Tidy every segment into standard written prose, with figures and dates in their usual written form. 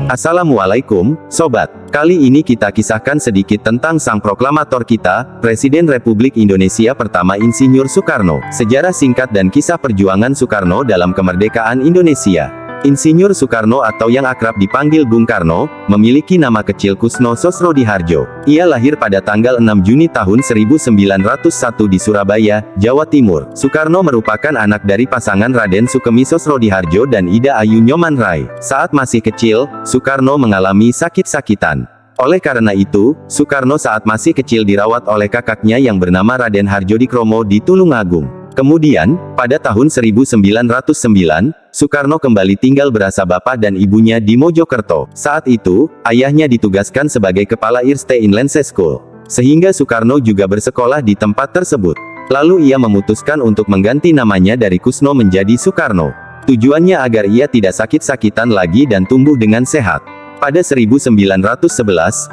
Assalamualaikum, Sobat. Kali ini kita kisahkan sedikit tentang sang proklamator kita, Presiden Republik Indonesia pertama Insinyur Soekarno. Sejarah singkat dan kisah perjuangan Soekarno dalam kemerdekaan Indonesia. Insinyur Soekarno atau yang akrab dipanggil Bung Karno, memiliki nama kecil Kusno Sosrodihardjo. Ia lahir pada tanggal 6 Juni tahun 1901 di Surabaya, Jawa Timur. Soekarno merupakan anak dari pasangan Raden Sukemi Sosrodihardjo dan Ida Ayu Nyoman-Rai. Saat masih kecil, Soekarno mengalami sakit-sakitan. Oleh karena itu, Soekarno saat masih kecil dirawat oleh kakaknya yang bernama Raden Hardjodikromo di Tulungagung. Kemudian, pada tahun 1909, Soekarno kembali tinggal berasa bapak dan ibunya di Mojokerto. Saat itu, ayahnya ditugaskan sebagai kepala Irste Inland School, sehingga Soekarno juga bersekolah di tempat tersebut. Lalu ia memutuskan untuk mengganti namanya dari Kusno menjadi Soekarno. Tujuannya agar ia tidak sakit-sakitan lagi dan tumbuh dengan sehat. Pada 1911,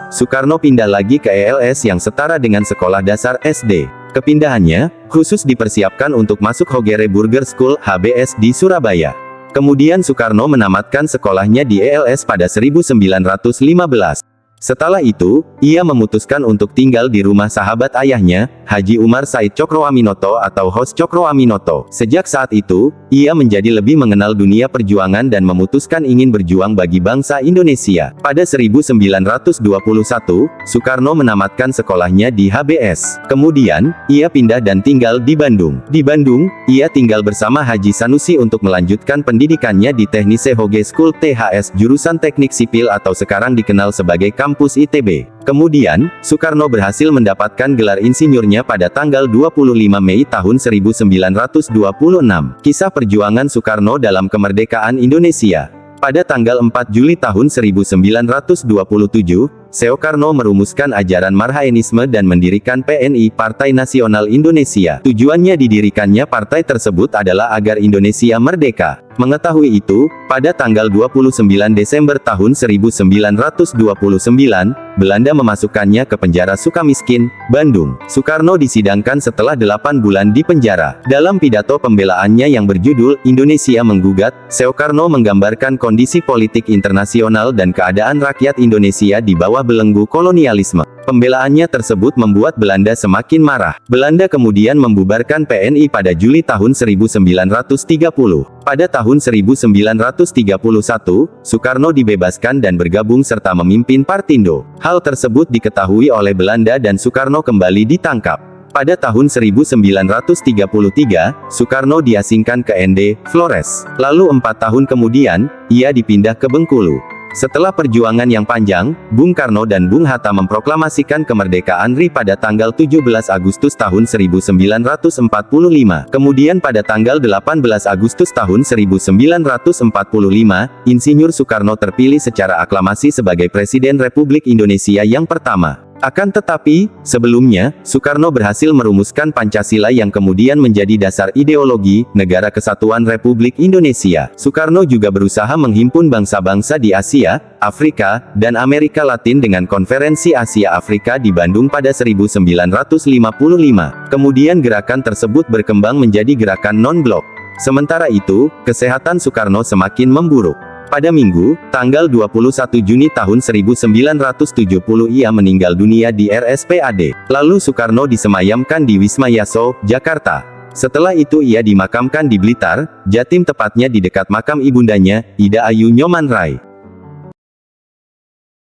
Soekarno pindah lagi ke ELS yang setara dengan sekolah dasar SD. Kepindahannya, khusus dipersiapkan untuk masuk Hogere Burger School, HBS di Surabaya. Kemudian Soekarno menamatkan sekolahnya di ELS pada 1915. Setelah itu, ia memutuskan untuk tinggal di rumah sahabat ayahnya, Haji Umar Said Cokroaminoto atau Hos Cokroaminoto. Sejak saat itu, ia menjadi lebih mengenal dunia perjuangan dan memutuskan ingin berjuang bagi bangsa Indonesia. Pada 1921, Soekarno menamatkan sekolahnya di HBS. Kemudian, ia pindah dan tinggal di Bandung. Di Bandung, ia tinggal bersama Haji Sanusi untuk melanjutkan pendidikannya di Teknise Hoge School THS jurusan Teknik Sipil atau sekarang dikenal sebagai Kampus ITB. Kemudian, Soekarno berhasil mendapatkan gelar insinyurnya pada tanggal 25 Mei tahun 1926. Kisah perjuangan Soekarno dalam kemerdekaan Indonesia. Pada tanggal 4 Juli tahun 1927, Soekarno merumuskan ajaran Marhaenisme dan mendirikan PNI, Partai Nasional Indonesia. Tujuannya didirikannya partai tersebut adalah agar Indonesia merdeka. Mengetahui itu, pada tanggal 29 Desember tahun 1929, Belanda memasukkannya ke penjara Sukamiskin, Bandung. Soekarno disidangkan setelah 8 bulan di penjara. Dalam pidato pembelaannya yang berjudul Indonesia Menggugat, Soekarno menggambarkan kondisi politik internasional dan keadaan rakyat Indonesia di bawah belenggu kolonialisme. Pembelaannya tersebut membuat Belanda semakin marah. Belanda kemudian membubarkan PNI pada Juli tahun 1930. Pada tahun 1931, Soekarno dibebaskan dan bergabung serta memimpin Partindo. Hal tersebut diketahui oleh Belanda dan Soekarno kembali ditangkap. Pada tahun 1933, Soekarno diasingkan ke ND, Flores. Lalu 4 tahun kemudian, ia dipindah ke Bengkulu. Setelah perjuangan yang panjang, Bung Karno dan Bung Hatta memproklamasikan kemerdekaan RI pada tanggal 17 Agustus tahun 1945. Kemudian pada tanggal 18 Agustus tahun 1945, Insinyur Soekarno terpilih secara aklamasi sebagai Presiden Republik Indonesia yang pertama. Akan tetapi, sebelumnya, Soekarno berhasil merumuskan Pancasila yang kemudian menjadi dasar ideologi Negara Kesatuan Republik Indonesia. Soekarno juga berusaha menghimpun bangsa-bangsa di Asia, Afrika, dan Amerika Latin dengan Konferensi Asia Afrika di Bandung pada 1955. Kemudian gerakan tersebut berkembang menjadi gerakan non-blok. Sementara itu, kesehatan Soekarno semakin memburuk. Pada Minggu, tanggal 21 Juni tahun 1970 ia meninggal dunia di RSPAD. Lalu Soekarno disemayamkan di Wisma Yaso, Jakarta. Setelah itu ia dimakamkan di Blitar, Jatim tepatnya di dekat makam ibundanya, Ida Ayu Nyoman-Rai.